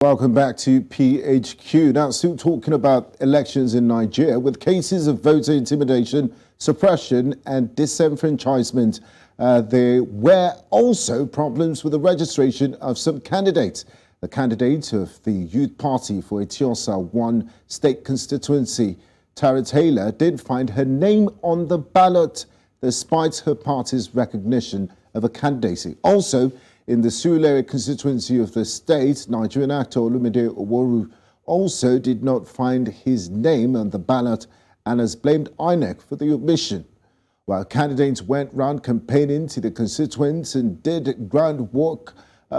Welcome back to PHQ. Now, still talking about elections in Nigeria with cases of voter intimidation, suppression and disenfranchisement. There were also problems with the registration of some candidates. The candidate of the Youth Party for Eti-Osa won State Constituency, Tari Taylaur, did find her name on the ballot despite her party's recognition of a candidacy. Also, in the Surulere constituency of the state, Nigerian actor Olumide also did not find his name on the ballot and has blamed INEC for the omission. While candidates went round campaigning to the constituents and did groundwork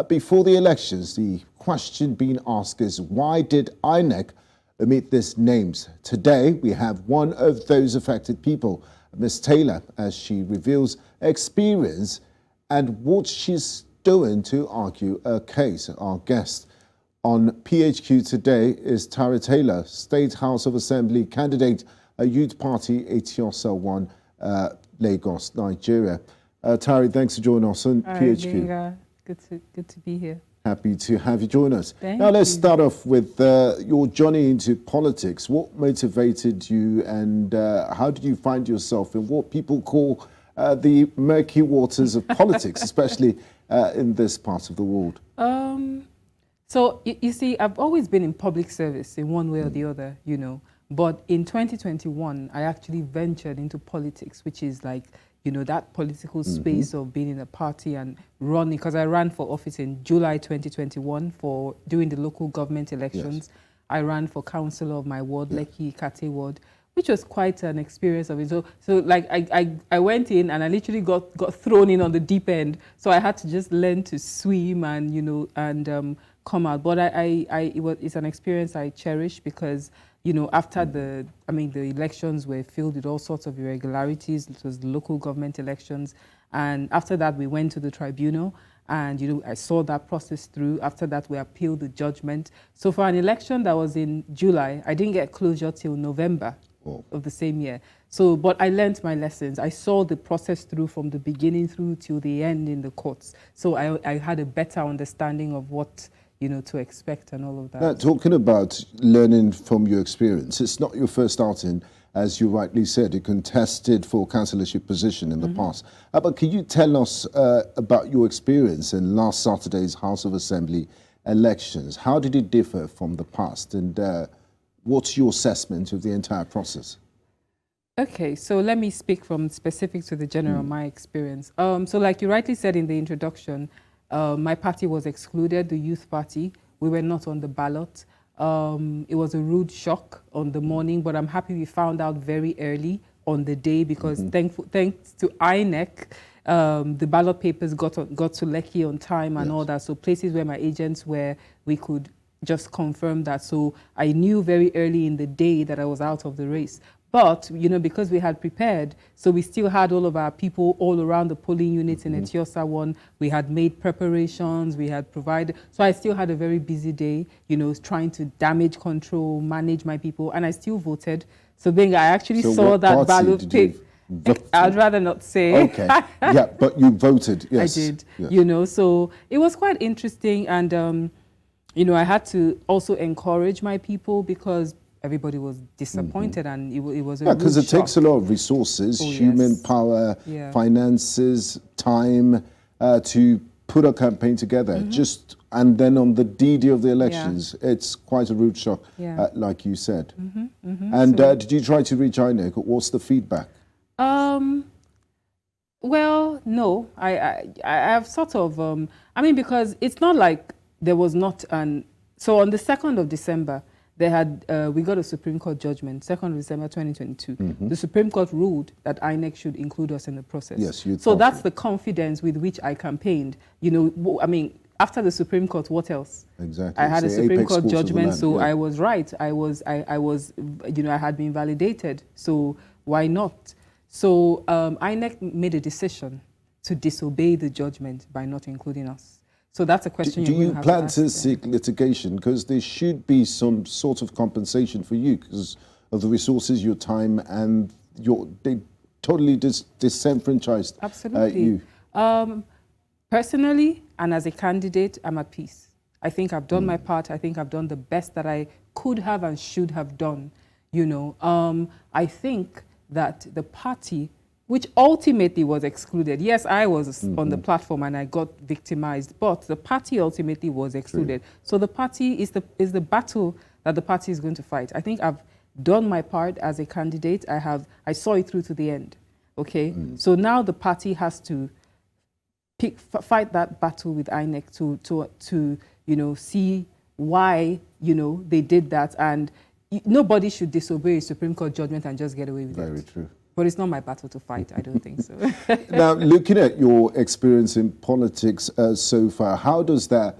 before the elections, the question being asked is, why did INEC omit these names? Today, we have one of those affected people, Ms. Taylaur, as she reveals experience and what she's doing to argue a case. Our guest on PHQ today is Tari Taylaur, State House of Assembly candidate, a Youth Party, Eti-Osa 1, Lagos, Nigeria. Tari, thanks for joining us on PHQ. Benga. Good to be here. Happy to have you join us. Now let's start off with your journey into politics. What motivated you, and how did you find yourself in what people call the murky waters of politics, especially in this part of the world? So you see, I've always been in public service in one way or the other, you know. But in 2021, I actually ventured into politics, which is like, you know, that political space of being in a party and running, because I ran for office in July 2021 during the local government elections. Yes. I ran for councillor of my ward, Lekki Kate ward, which was quite an experience of it. So like I went in and I literally got thrown in on the deep end. So I had to just learn to swim and, you know, and come out. But it's an experience I cherish because, you know, after the elections were filled with all sorts of irregularities. It was the local government elections. And after that, we went to the tribunal. And, you know, I saw that process through. After that, we appealed the judgment. So for an election that was in July, I didn't get closure till November of the same year. So, but I learned my lessons. I saw the process through from the beginning through till the end in the courts. So I had a better understanding of what, you know, to expect and all of that. Now, talking about learning from your experience, it's not your first outing. As you rightly said, you contested for councillorship position in the past. But can you tell us about your experience in last Saturday's House of Assembly elections? How did it differ from the past? And what's your assessment of the entire process? Okay, so let me speak from specific to the general, my experience. So like you rightly said in the introduction, my party was excluded, the Youth Party. We were not on the ballot. It was a rude shock on the morning, but I'm happy we found out very early on the day because thanks to INEC, the ballot papers got to Lekki on time and all that. So places where my agents were, we could just confirm that. So I knew very early in the day that I was out of the race. But, you know, because we had prepared, so we still had all of our people all around the polling units in Eti-Osa 1. We had made preparations, we had provided. So I still had a very busy day, you know, trying to damage control, manage my people, and I still voted. So Benga, I actually saw that ballot paper. I'd rather not say. Okay, yeah, but you voted, yes. I did, yes. You know, so it was quite interesting. And, you know, I had to also encourage my people because everybody was disappointed and it was a because it takes a lot of resources, human power, finances, time to put a campaign together. And then on the DD of the elections, it's quite a rude shock, like you said. And did you try to reach INEC? What's the feedback? Well, no, I have sort of, I mean, because it's not like there was not so on the 2nd of December, they had, we got a Supreme Court judgment, 2nd of December 2022. The Supreme Court ruled that INEC should include us in the process. Yes, so that's the confidence with which I campaigned. You know, I mean, after the Supreme Court, what else? Exactly. I had a Supreme Court judgment, so I was right. I was, you know, I had been validated. So why not? So INEC made a decision to disobey the judgment by not including us. So that's a question. Do you plan to seek litigation? Because there should be some sort of compensation for you because of the resources, your time, and they totally disenfranchised Absolutely. you. Personally, and as a candidate, I'm at peace. I think I've done my part. I think I've done the best that I could have and should have done. You know, I think that the party, which ultimately was excluded. Yes, I was on the platform and I got victimized, but the party ultimately was excluded. So the party is the battle that the party is going to fight. I think I've done my part as a candidate. I saw it through to the end. Okay, so now the party has to fight that battle with INEC to you know, see why, you know, they did that, and nobody should disobey a Supreme Court judgment and just get away with it. Very true. But it's not my battle to fight. I don't think so. Now, looking at your experience in politics so far, how does that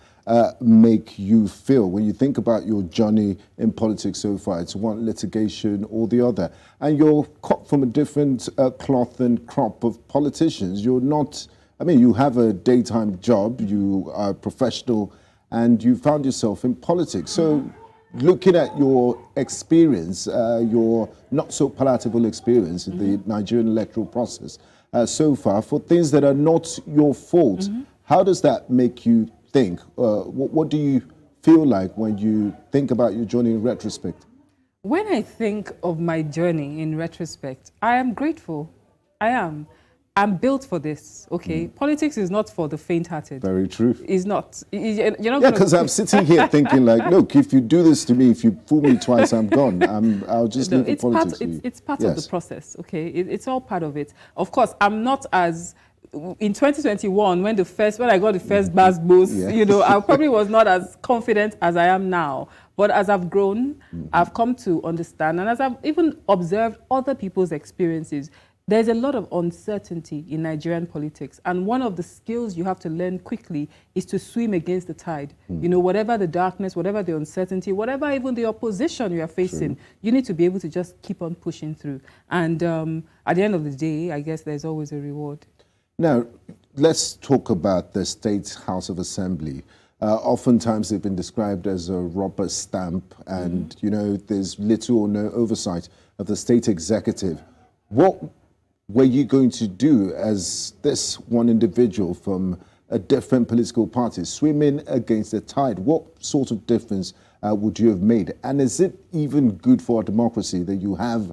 make you feel when you think about your journey in politics so far? It's one litigation or the other. And you're cut from a different cloth and crop of politicians. You're not, I mean, you have a daytime job, you are a professional, and you found yourself in politics. So looking at your experience, your not so palatable experience in the Nigerian electoral process so far, for things that are not your fault, how does that make you think? What do you feel like when you think about your journey in retrospect? When I think of my journey in retrospect, I am grateful. I am. I'm built for this, okay? Politics is not for the faint-hearted. Very true. It's not. You're not because I'm sitting here thinking like, look, if you do this to me, if you fool me twice, I'm gone. I'll just leave the politics. It's part of the process, okay? It's all part of it. Of course, I'm not as... In 2021, when I got the first bus boost, you know, I probably was not as confident as I am now. But as I've grown, I've come to understand, and as I've even observed other people's experiences, there's a lot of uncertainty in Nigerian politics. And one of the skills you have to learn quickly is to swim against the tide. You know, whatever the darkness, whatever the uncertainty, whatever even the opposition you are facing, you need to be able to just keep on pushing through. And at the end of the day, I guess there's always a reward. Now, let's talk about the State House of Assembly. Oftentimes they've been described as a rubber stamp and, you know, there's little or no oversight of the state executive. What were you going to do as this one individual from a different political party swimming against the tide? What sort of difference would you have made? And is it even good for our democracy that you have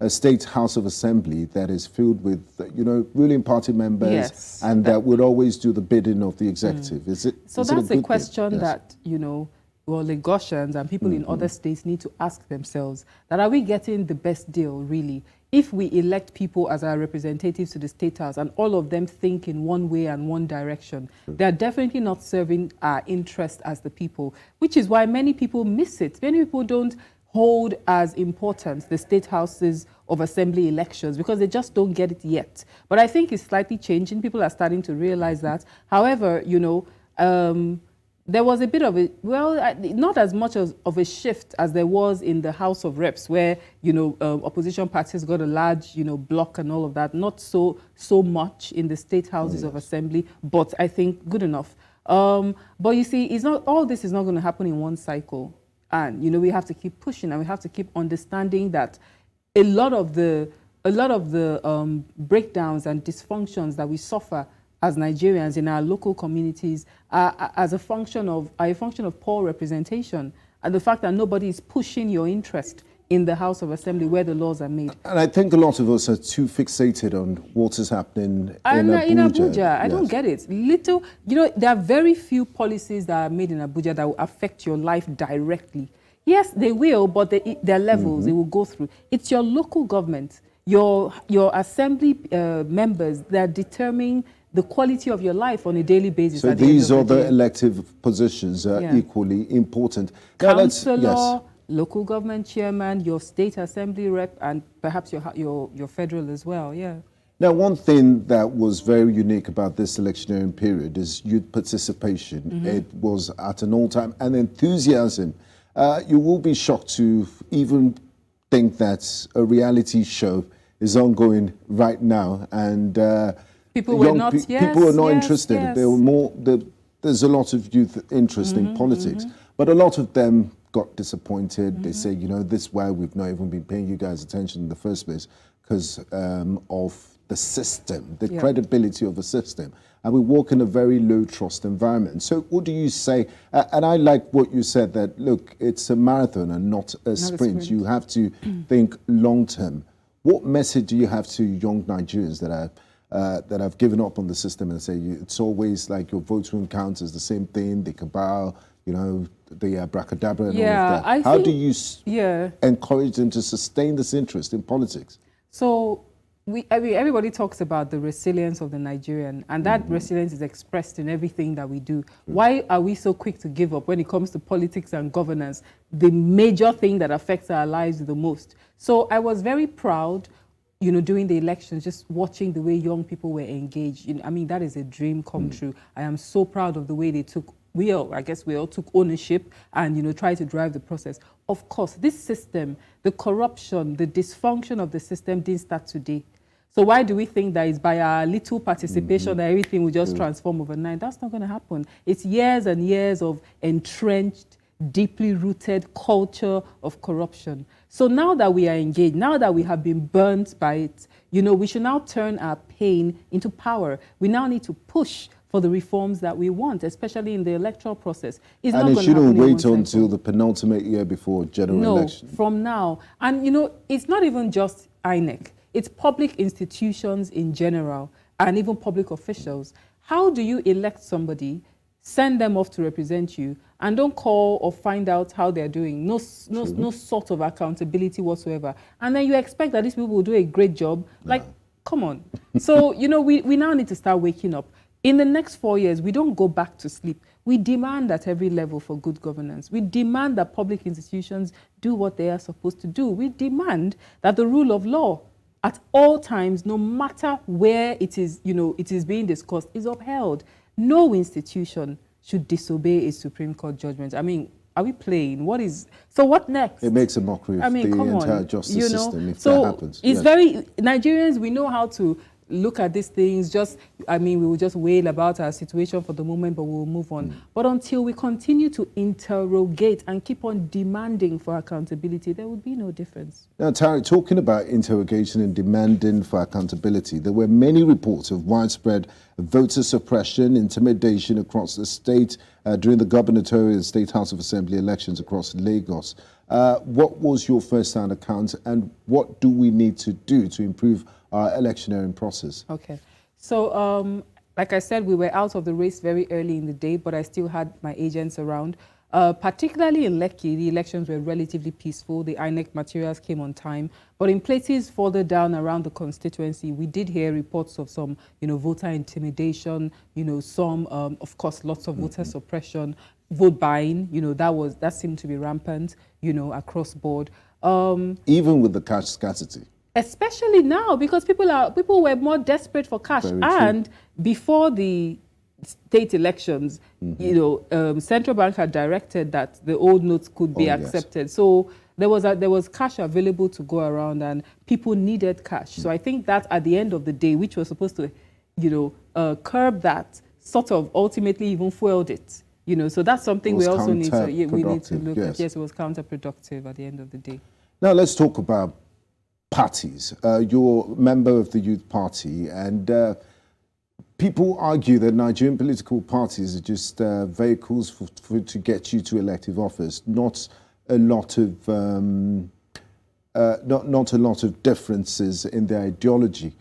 a State House of Assembly that is filled with, you know, ruling party members and that would always do the bidding of the executive? Is it? So that's a question that, you know, well, Lagosians and people in other states need to ask themselves, that are we getting the best deal, really? If we elect people as our representatives to the State House and all of them think in one way and one direction, they're definitely not serving our interest as the people, which is why many people miss it. Many people don't hold as important the State Houses of Assembly elections because they just don't get it yet. But I think it's slightly changing. People are starting to realize that. However, you know, there was a bit of a, well, not as much of a shift as there was in the House of Reps, where, you know, opposition parties got a large, you know, block and all of that. Not so much in the State Houses of Assembly, but I think good enough. But you see, it's not, all this is not going to happen in one cycle. And, you know, we have to keep pushing and we have to keep understanding that a lot of the breakdowns and dysfunctions that we suffer as Nigerians in our local communities are a function of poor representation and the fact that nobody is pushing your interest in the House of Assembly where the laws are made. And I think a lot of us are too fixated on what is happening in Abuja. I don't get it. Little, you know, there are very few policies that are made in Abuja that will affect your life directly. Yes, they will, but there are levels they will go through. It's your local government, your assembly members that determine the quality of your life on a daily basis. So these other elective positions are equally important. Councillor, local government chairman, your state assembly rep, and perhaps your federal as well, Now, one thing that was very unique about this electioneering period is youth participation. It was at an all-time, and enthusiasm. You will be shocked to even think that a reality show is ongoing right now, and people were not interested. Yes. There were more. There's a lot of youth interest in politics, but a lot of them got disappointed. They say, you know, this is why we've not even been paying you guys attention in the first place, because of the system, the credibility of the system. And we work in a very low trust environment. So what do you say? And I like what you said, that, look, it's a marathon and not a sprint. You have to think long term. What message do you have to young Nigerians that have given up on the system and say it's always like your vote won't count as the same thing, the cabal, you know, the abracadabra and all of that? How do you encourage them to sustain this interest in politics? So everybody talks about the resilience of the Nigerian, and that resilience is expressed in everything that we do. Why are we so quick to give up when it comes to politics and governance, the major thing that affects our lives the most? So I was very proud, you know, during the elections, just watching the way young people were engaged. I mean, that is a dream come true. I am so proud of the way they took, I guess we all took ownership and, you know, tried to drive the process. Of course, this system, the corruption, the dysfunction of the system didn't start today. So why do we think that it's by our little participation that everything will just transform overnight? That's not going to happen. It's years and years of entrenched, deeply rooted culture of corruption. So now that we are engaged, now that we have been burnt by it, you know, we should now turn our pain into power. We now need to push for the reforms that we want, especially in the electoral process. And it shouldn't wait until the penultimate year before general election. No, from now. And, you know, it's not even just INEC. It's public institutions in general and even public officials. How do you elect somebody, send them off to represent you, and don't call or find out how they're doing? No sort of accountability whatsoever. And then you expect that these people will do a great job? Like, come on. So, you know, we now need to start waking up. In the next 4 years, we don't go back to sleep. We demand at every level for good governance. We demand that public institutions do what they are supposed to do. We demand that the rule of law at all times, no matter where it is, you know, it is being discussed, is upheld. No institution should disobey a Supreme Court judgment. I mean, are we playing? So what next? It makes a mockery of the entire justice system if that happens. It's very, Nigerians, we know how to look at these things, we will just wail about our situation for the moment, but we'll move on. But until we continue to interrogate and keep on demanding for accountability, there will be no difference. Now, Tari, talking about interrogation and demanding for accountability, there were many reports of widespread voter suppression, intimidation across the state during the gubernatorial and State House of Assembly elections across Lagos. What was your first-hand account, and what do we need to do to improve our electioneering process? Okay. So, like I said, we were out of the race very early in the day, but I still had my agents around. Particularly in Lekki, the elections were relatively peaceful. The INEC materials came on time. But in places further down around the constituency, we did hear reports of some, you know, voter intimidation, you know, some, of course, lots of voter suppression, vote buying, you know, that seemed to be rampant, you know, across board. Even with the cash scarcity. Especially now, because people were more desperate for cash. And before the state elections, you know, central bank had directed that the old notes could be accepted. Yes. So there was cash available to go around, and people needed cash. So I think that at the end of the day, which was supposed to, you know, curb that, sort of ultimately even fueled it. You know, so that's something we also need to look at. Yes, it was counterproductive at the end of the day. Now let's talk about parties. You're a member of the Youth Party, and people argue that Nigerian political parties are just vehicles to get you to elective office, not a lot of not a lot of differences in their ideology.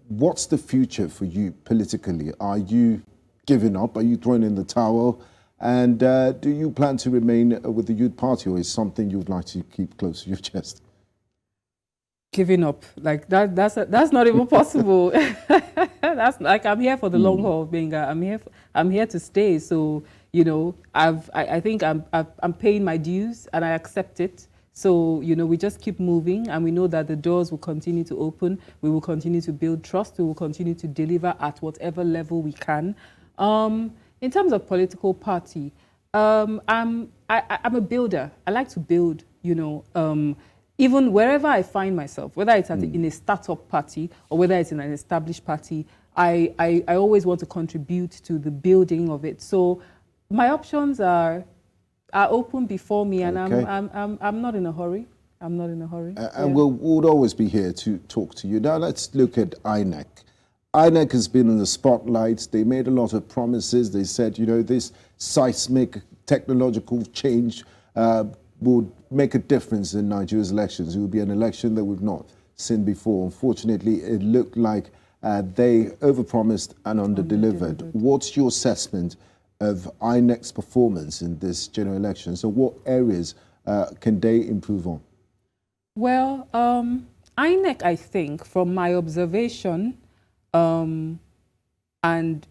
What's the future for you politically? Are you giving up? Are you throwing in the towel? And do you plan to remain with the Youth Party, or is something you'd like to keep close to your chest? Giving up, like that's not even possible. That's like, I'm here for the long haul, Benga. I'm here to stay. So, you know, I think I'm paying my dues, and I accept it. So, you know, we just keep moving, and we know that the doors will continue to open. We will continue to build trust. We will continue to deliver at whatever level we can. In terms of political party, I'm a builder. I like to build, you know, even wherever I find myself, whether it's in a startup party or whether it's in an established party, I always want to contribute to the building of it. So my options are open before me, and I'm not in a hurry. I'm not in a hurry. And we'll always be here to talk to you. Now let's look at INEC. INEC has been in the spotlight. They made a lot of promises. They said, you know, this seismic technological change would make a difference in Nigeria's elections. It would be an election that we've not seen before. Unfortunately, it looked like they overpromised and underdelivered. What's your assessment of INEC's performance in this general election? So what areas can they improve on? Well, INEC, I think, from my observation, and,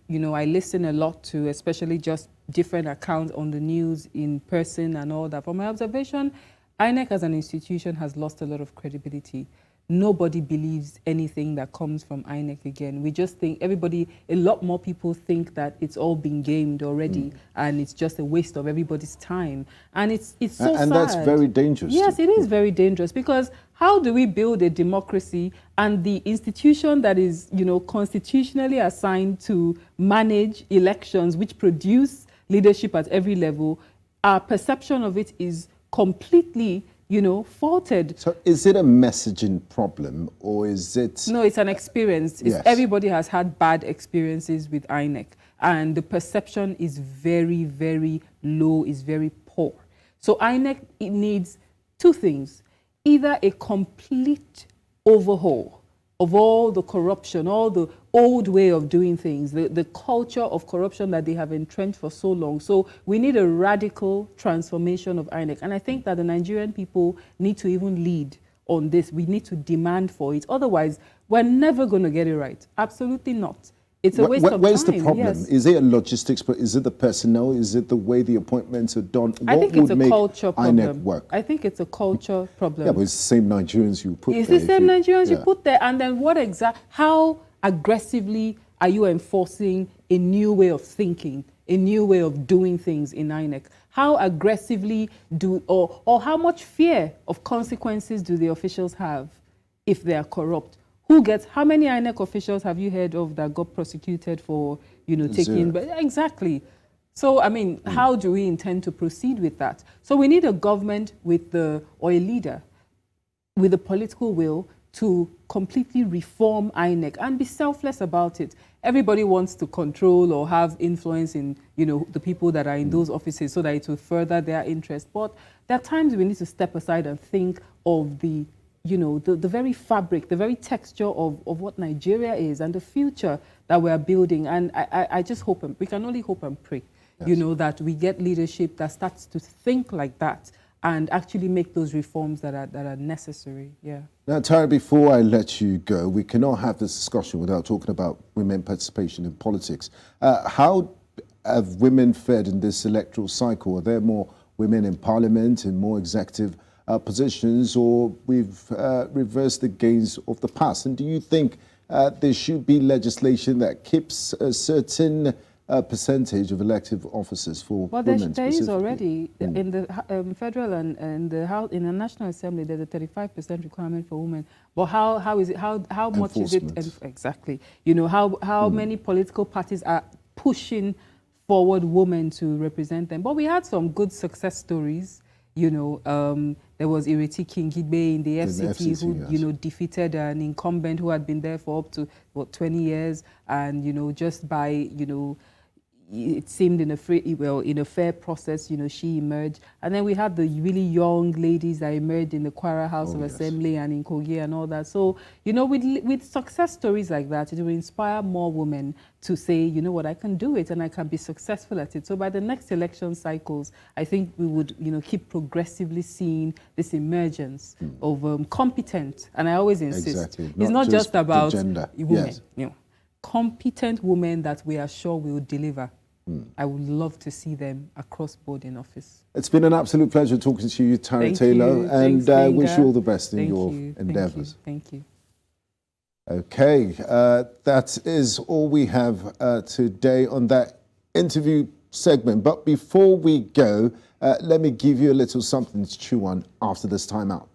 you know, I listen a lot to especially just different accounts on the news in person and all that. From my observation, INEC as an institution has lost a lot of credibility. Nobody believes anything that comes from INEC again. We just think a lot more people think that it's all been gamed already and it's just a waste of everybody's time. And it's so sad. And that's very dangerous. Yes, it is very dangerous, because how do we build a democracy and the institution that is, you know, constitutionally assigned to manage elections, which produce leadership at every level, our perception of it is completely, you know, faulted. So is it a messaging problem, or is it... No, it's an experience. Yes. Everybody has had bad experiences with INEC, and the perception is very, very low, is very poor. So INEC, it needs two things: either a complete overhaul of all the corruption, all the old way of doing things, the culture of corruption that they have entrenched for so long. So we need a radical transformation of INEC. And I think that the Nigerian people need to even lead on this. We need to demand for it. Otherwise, we're never going to get it right. Absolutely not. It's a waste of time. Where's the problem? Yes. Is it a logistics, is it the personnel? Is it the way the appointments are done? I think it's a culture problem. INEC work? I think it's a culture problem. Yeah, but it's the same Nigerians you put there. It's the same Nigerians you put there. And then how aggressively are you enforcing a new way of thinking, a new way of doing things in INEC? How aggressively or how much fear of consequences do the officials have if they are corrupt? How many INEC officials have you heard of that got prosecuted for, you know, taking... Exactly. So, I mean, how do we intend to proceed with that? So we need a government or a leader with the political will to completely reform INEC and be selfless about it. Everybody wants to control or have influence in, you know, the people that are in those offices so that it will further their interest. But there are times we need to step aside and think of the, you know, the very fabric, the very texture of what Nigeria is and the future that we are building. And I just hope, we can only hope and pray, you know, that we get leadership that starts to think like that and actually make those reforms that are necessary. Yeah. Now, Tari, before I let you go, we cannot have this discussion without talking about women participation in politics. How have women fared in this electoral cycle? Are there more women in parliament and more executive positions, or we've reversed the gains of the past? And do you think there should be legislation that keeps a certain percentage of elective offices for women? Well, there is already in the federal and in the National Assembly. There's a 35% requirement for women. But how is it? How much is it? Exactly. You know, how many political parties are pushing forward women to represent them? But we had some good success stories. You know, there was Eti Kingibe in the FCT who, you know, defeated an incumbent who had been there for up to, 20 years. And, you know, just by, you know, it seemed in a fair process, you know, she emerged. And then we had the really young ladies that emerged in the Kwara House of Assembly and in Kogi and all that. So, you know, with success stories like that, it will inspire more women to say, you know what, I can do it and I can be successful at it. So by the next election cycles, I think we would, you know, keep progressively seeing this emergence of competent, and I always insist, it's not just about women, you know, competent women that we are sure will deliver. I would love to see them across board in office. It's been an absolute pleasure talking to you, Tari Taylaur, and I wish you all the best in your endeavours. Thank you. Okay, that is all we have today on that interview segment. But before we go, let me give you a little something to chew on after this time out.